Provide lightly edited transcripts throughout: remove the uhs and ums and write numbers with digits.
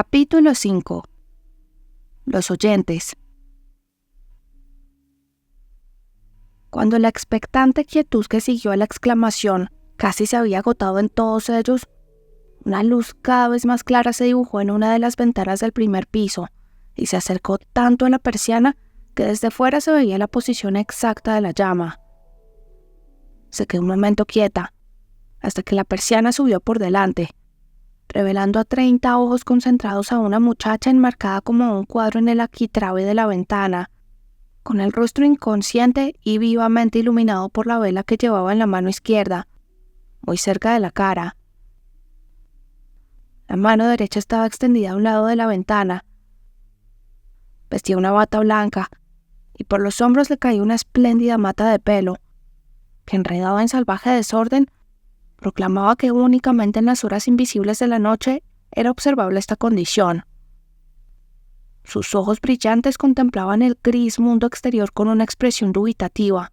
Capítulo 5. Los oyentes. Cuando la expectante quietud que siguió a la exclamación casi se había agotado en todos ellos, una luz cada vez más clara se dibujó en una de las ventanas del primer piso y se acercó tanto a la persiana que desde fuera se veía la posición exacta de la llama. Se quedó un momento quieta, hasta que la persiana subió por delante, revelando a 30 ojos concentrados a una muchacha enmarcada como un cuadro en el arquitrabe de la ventana, con el rostro inconsciente y vivamente iluminado por la vela que llevaba en la mano izquierda, muy cerca de la cara. La mano derecha estaba extendida a un lado de la ventana. Vestía una bata blanca, y por los hombros le caía una espléndida mata de pelo, que enredada en salvaje desorden, proclamaba que únicamente en las horas invisibles de la noche era observable esta condición. Sus ojos brillantes contemplaban el gris mundo exterior con una expresión dubitativa,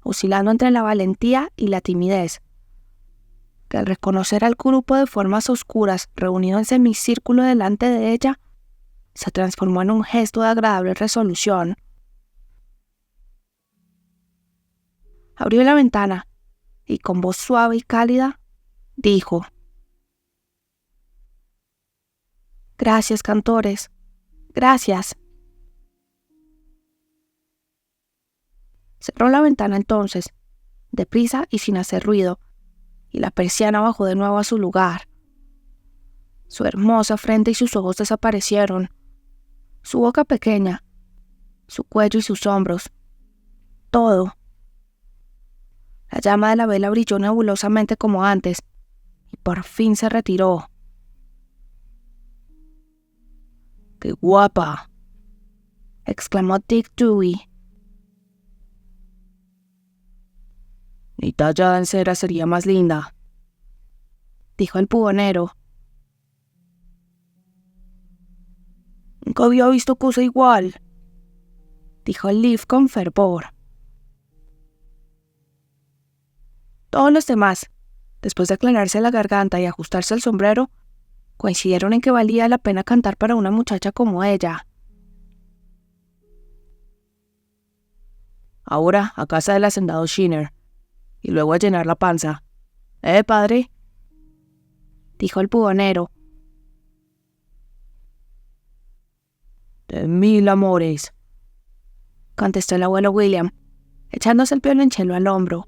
oscilando entre la valentía y la timidez, que al reconocer al grupo de formas oscuras reunido en semicírculo delante de ella, se transformó en un gesto de agradable resolución. Abrió la ventana y con voz suave y cálida, dijo: «Gracias, cantores, gracias». Cerró la ventana entonces, deprisa y sin hacer ruido, y la persiana bajó de nuevo a su lugar. Su hermosa frente y sus ojos desaparecieron, su boca pequeña, su cuello y sus hombros, todo. La llama de la vela brilló nebulosamente como antes, y por fin se retiró. «¡Qué guapa!», exclamó Dick Dewey. «Ni tallada en cera sería más linda», dijo el bubonero. «Nunca había visto cosa igual», dijo Leaf con fervor. Todos los demás, después de aclararse la garganta y ajustarse el sombrero, coincidieron en que valía la pena cantar para una muchacha como ella. «Ahora a casa del hacendado Shinner, y luego a llenar la panza. Padre», dijo el bubonero. «De 1000 amores», contestó el abuelo William, echándose el violonchelo al hombro.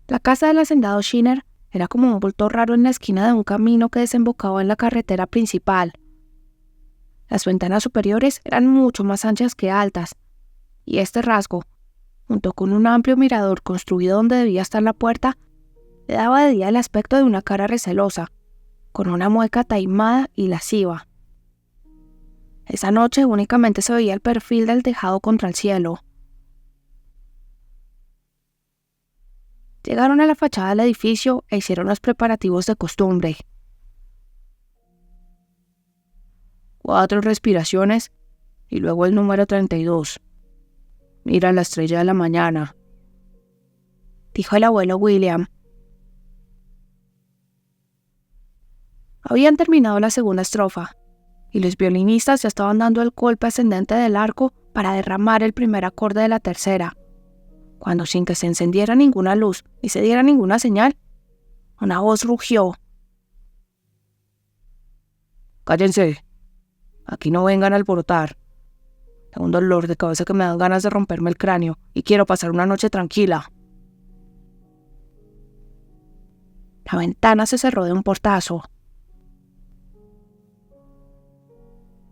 La casa del hacendado Shinner era como un bulto raro en la esquina de un camino que desembocaba en la carretera principal. Las ventanas superiores eran mucho más anchas que altas, y este rasgo, junto con un amplio mirador construido donde debía estar la puerta, le daba de día el aspecto de una cara recelosa, con una mueca taimada y lasciva. Esa noche únicamente se veía el perfil del tejado contra el cielo. Llegaron a la fachada del edificio e hicieron los preparativos de costumbre. 4 respiraciones y luego el número 32. «Mira la estrella de la mañana», dijo el abuelo William. Habían terminado la segunda estrofa, y los violinistas ya estaban dando el golpe ascendente del arco para derramar el primer acorde de la tercera, cuando sin que se encendiera ninguna luz ni se diera ninguna señal, una voz rugió: «Cállense, aquí no vengan a alborotar. Tengo un dolor de cabeza que me dan ganas de romperme el cráneo y quiero pasar una noche tranquila». La ventana se cerró de un portazo.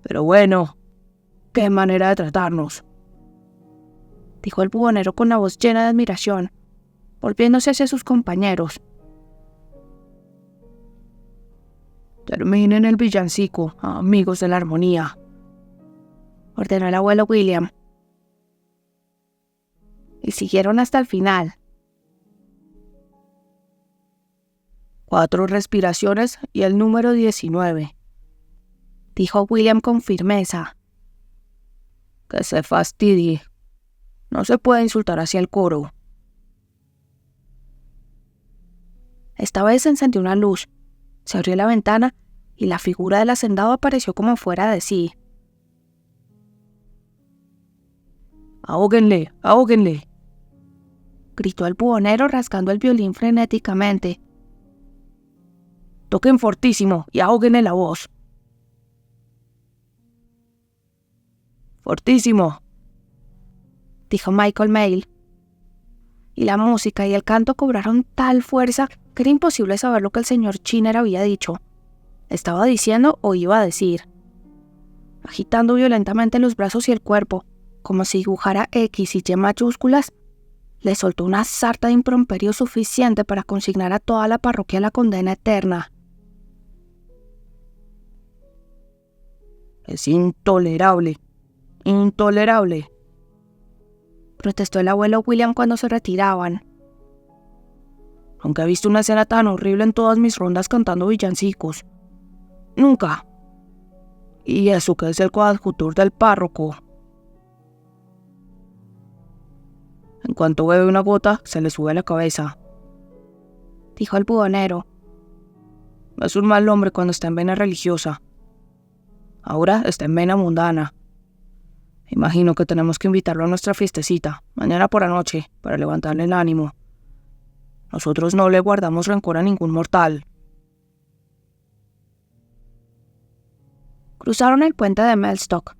«Pero bueno, qué manera de tratarnos», dijo el bubonero con la voz llena de admiración, volviéndose hacia sus compañeros. «Terminen el villancico, amigos de la armonía», ordenó el abuelo William. Y siguieron hasta el final. 4 respiraciones y el número 19, dijo William con firmeza. «Que se fastidie. No se puede insultar hacia el coro». Esta vez se encendió una luz Se abrió la ventana y la figura del hacendado apareció como fuera de sí. «¡Ahóguenle! ¡Ahóguenle!», gritó el bubonero rasgando el violín frenéticamente. «Toquen fortísimo y ahóguenle la voz». «Fortísimo», dijo Michael Mayle. Y la música y el canto cobraron tal fuerza que era imposible saber lo que el señor Chinner había dicho. Estaba diciendo o iba a decir. Agitando violentamente los brazos y el cuerpo, como si dibujara X y Y mayúsculas, le soltó una sarta de improperio suficiente para consignar a toda la parroquia a la condena eterna. «Es intolerable, intolerable», protestó el abuelo William cuando se retiraban. «Nunca he visto una escena tan horrible en todas mis rondas cantando villancicos. Nunca. Y eso que es el coadjutor del párroco. En cuanto bebe una gota, se le sube a la cabeza», dijo el bubonero. «Es un mal hombre cuando está en vena religiosa. Ahora está en vena mundana. Imagino que tenemos que invitarlo a nuestra fiestecita, mañana por la noche, para levantarle el ánimo. Nosotros no le guardamos rencor a ningún mortal». Cruzaron el puente de Mellstock,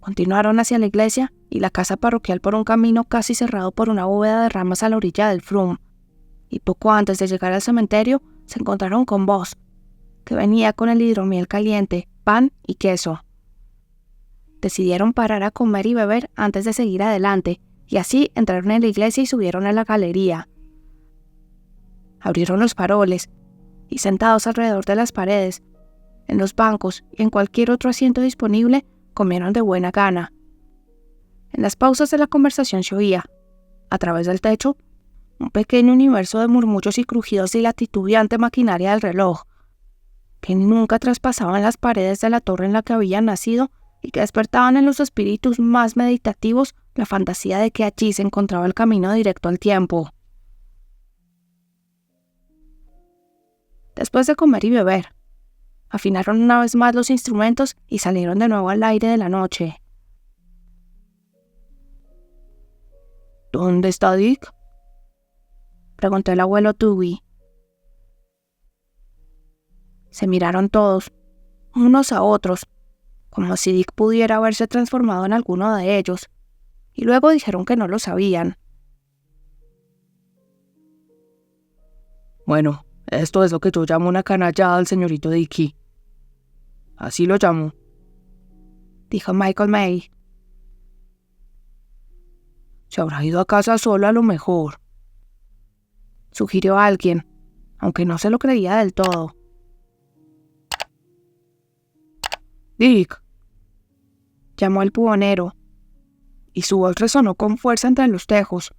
continuaron hacia la iglesia y la casa parroquial por un camino casi cerrado por una bóveda de ramas a la orilla del Frum, y poco antes de llegar al cementerio se encontraron con Boss, que venía con el hidromiel caliente, pan y queso. Decidieron parar a comer y beber antes de seguir adelante, y así entraron en la iglesia y subieron a la galería. Abrieron los faroles, y sentados alrededor de las paredes, en los bancos y en cualquier otro asiento disponible, comieron de buena gana. En las pausas de la conversación se oía, a través del techo, un pequeño universo de murmullos y crujidos de la titubeante maquinaria del reloj, que nunca traspasaban las paredes de la torre en la que habían nacido y que despertaban en los espíritus más meditativos la fantasía de que allí se encontraba el camino directo al tiempo. Después de comer y beber, afinaron una vez más los instrumentos y salieron de nuevo al aire de la noche. «¿Dónde está Dick?», preguntó el abuelo Dewey. Se miraron todos, unos a otros, como si Dick pudiera haberse transformado en alguno de ellos, y luego dijeron que no lo sabían. «Bueno, esto es lo que yo llamo una canallada al señorito Dicky. Así lo llamo», dijo Michael May. «Se habrá ido a casa solo a lo mejor», sugirió alguien, aunque no se lo creía del todo. «Dick», llamó el bubonero, y su voz resonó con fuerza entre los tejos.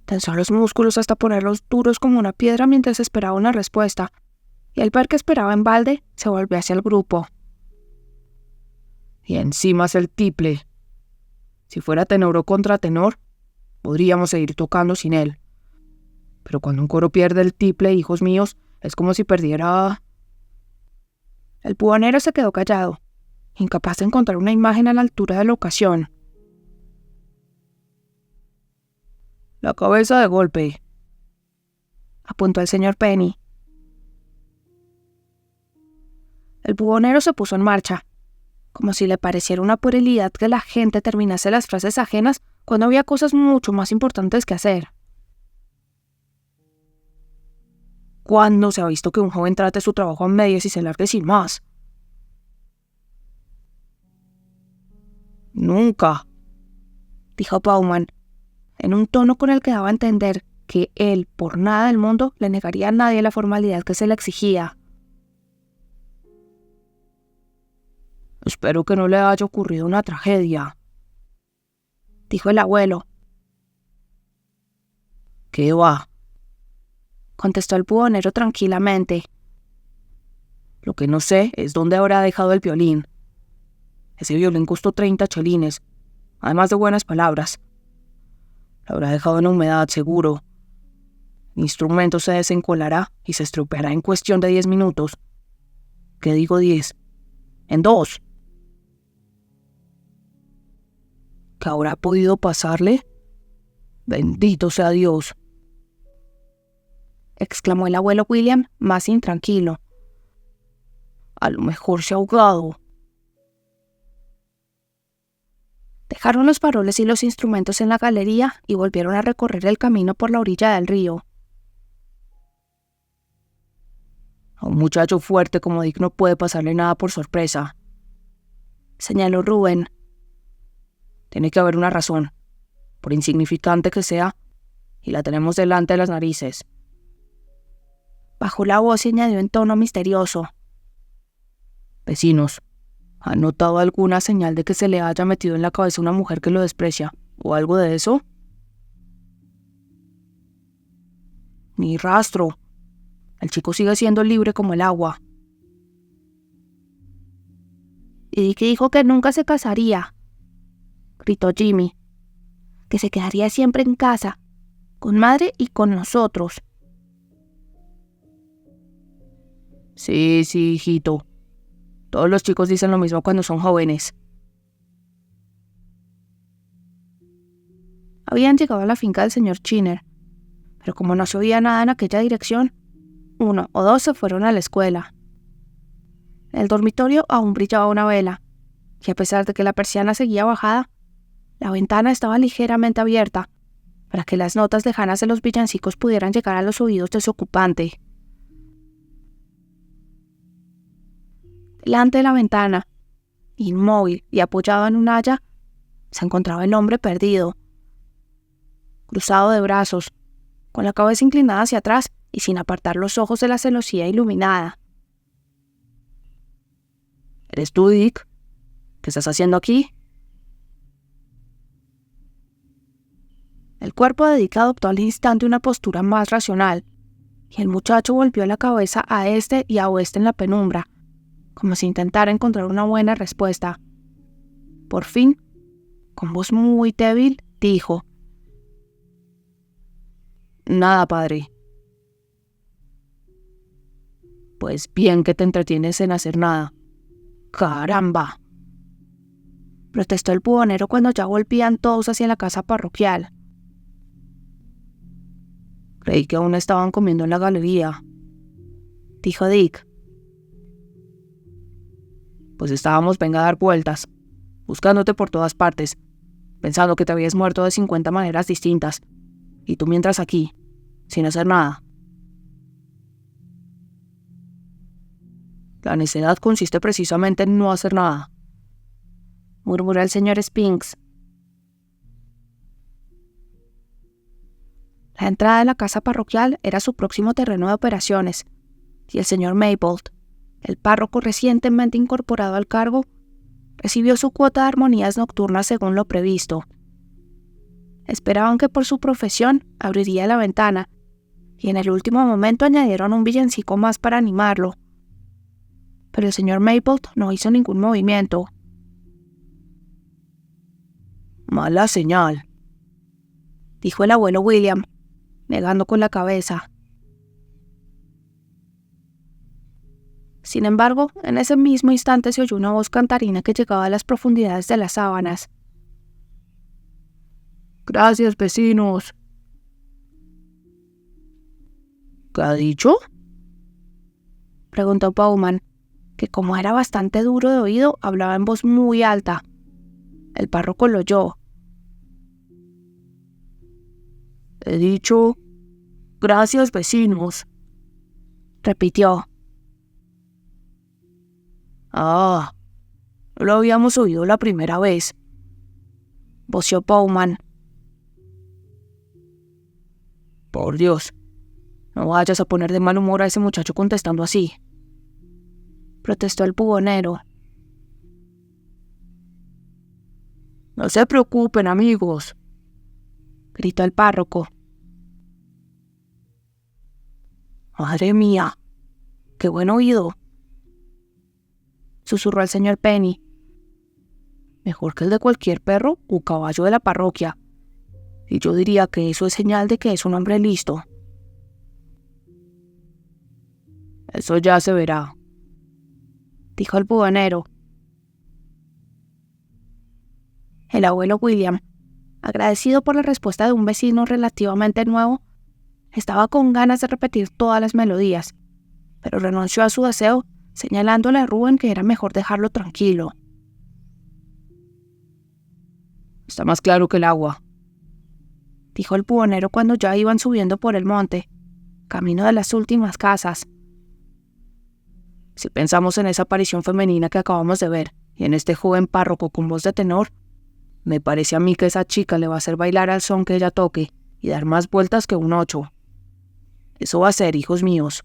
Tensó los músculos hasta ponerlos duros como una piedra mientras esperaba una respuesta, y al ver que esperaba en balde, se volvió hacia el grupo. «Y encima es el tiple. Si fuera tenor o contratenor, podríamos seguir tocando sin él. Pero cuando un coro pierde el tiple, hijos míos, es como si perdiera...». El bubonero se quedó callado, incapaz de encontrar una imagen a la altura de la ocasión. «La cabeza de golpe», apuntó el señor Penny. El bubonero se puso en marcha, como si le pareciera una puerilidad que la gente terminase las frases ajenas cuando había cosas mucho más importantes que hacer. «¿Cuándo se ha visto que un joven trate su trabajo a medias y se largue sin más?». «Nunca», dijo Bowman, en un tono con el que daba a entender que él, por nada del mundo, le negaría a nadie la formalidad que se le exigía. «Espero que no le haya ocurrido una tragedia», dijo el abuelo. «¿Qué va?», contestó el bubonero tranquilamente. «Lo que no sé es dónde habrá dejado el violín. Ese violín costó 30 chelines, además de buenas palabras. Lo habrá dejado en la humedad, seguro. Mi instrumento se desencolará y se estropeará en cuestión de 10 minutos. ¿Qué digo 10? En 2. ¿Qué habrá podido pasarle? Bendito sea Dios, exclamó el abuelo William, más intranquilo. A lo mejor se ha ahogado. Dejaron los faroles y los instrumentos en la galería y volvieron a recorrer el camino por la orilla del río. A un muchacho fuerte como Dick no puede pasarle nada por sorpresa, señaló Rubén. Tiene que haber una razón, por insignificante que sea, y la tenemos delante de las narices. Bajó la voz y añadió en tono misterioso. Vecinos, ¿han notado alguna señal de que se le haya metido en la cabeza una mujer que lo desprecia, o algo de eso? Ni rastro. El chico sigue siendo libre como el agua. Y que dijo que nunca se casaría, gritó Jimmy, que se quedaría siempre en casa, con madre y con nosotros. Sí, hijito. Todos los chicos dicen lo mismo cuando son jóvenes. Habían llegado a la finca del señor Chinner, pero como no se oía nada en aquella dirección, 1 o 2 se fueron a la escuela. En el dormitorio aún brillaba una vela, y a pesar de que la persiana seguía bajada, la ventana estaba ligeramente abierta, para que las notas lejanas de los villancicos pudieran llegar a los oídos de su ocupante. Delante de la ventana, inmóvil y apoyado en un haya, se encontraba el hombre perdido, cruzado de brazos, con la cabeza inclinada hacia atrás y sin apartar los ojos de la celosía iluminada. ¿Eres tú, Dick? ¿Qué estás haciendo aquí? El cuerpo de Dick adoptó al instante una postura más racional, y el muchacho volvió la cabeza a este y a oeste en la penumbra, como si intentara encontrar una buena respuesta. Por fin, con voz muy débil, dijo: Nada, padre. Pues bien que te entretienes en hacer nada. ¡Caramba!, protestó el bubonero cuando ya volvían todos hacia la casa parroquial. Creí que aún estaban comiendo en la galería, dijo Dick. Pues estábamos, venga a dar vueltas, buscándote por todas partes, pensando que te habías muerto de 50 maneras distintas, y tú mientras aquí, sin hacer nada. La necedad consiste precisamente en no hacer nada, murmuró el señor Spinks. La entrada de la casa parroquial era su próximo terreno de operaciones, y el señor Maybolt, el párroco recientemente incorporado al cargo, recibió su cuota de armonías nocturnas según lo previsto. Esperaban que por su profesión abriría la ventana, y en el último momento añadieron un villancico más para animarlo. Pero el señor Maybolt no hizo ningún movimiento. Mala señal, dijo el abuelo William, negando con la cabeza. Sin embargo, en ese mismo instante se oyó una voz cantarina que llegaba a las profundidades de las sábanas. Gracias, vecinos. ¿Qué ha dicho?, preguntó Bowman, que como era bastante duro de oído, hablaba en voz muy alta. El párroco lo oyó. He dicho, gracias, vecinos, repitió. Ah, no lo habíamos oído la primera vez, voció Bowman. Por Dios, no vayas a poner de mal humor a ese muchacho contestando así, protestó el bubonero. No se preocupen, amigos, gritó el párroco. Madre mía, qué buen oído, susurró el señor Penny. Mejor que el de cualquier perro o caballo de la parroquia. Y yo diría que eso es señal de que es un hombre listo. Eso ya se verá, dijo el bubonero. El abuelo William, agradecido por la respuesta de un vecino relativamente nuevo, estaba con ganas de repetir todas las melodías, pero renunció a su deseo, señalándole a Rubén que era mejor dejarlo tranquilo. está más claro que el agua, dijo el bubonero cuando ya iban subiendo por el monte, camino de las últimas casas. Si pensamos en esa aparición femenina que acabamos de ver, y en este joven párroco con voz de tenor, me parece a mí que esa chica le va a hacer bailar al son que ella toque y dar más vueltas que un 8. Eso va a ser, hijos míos.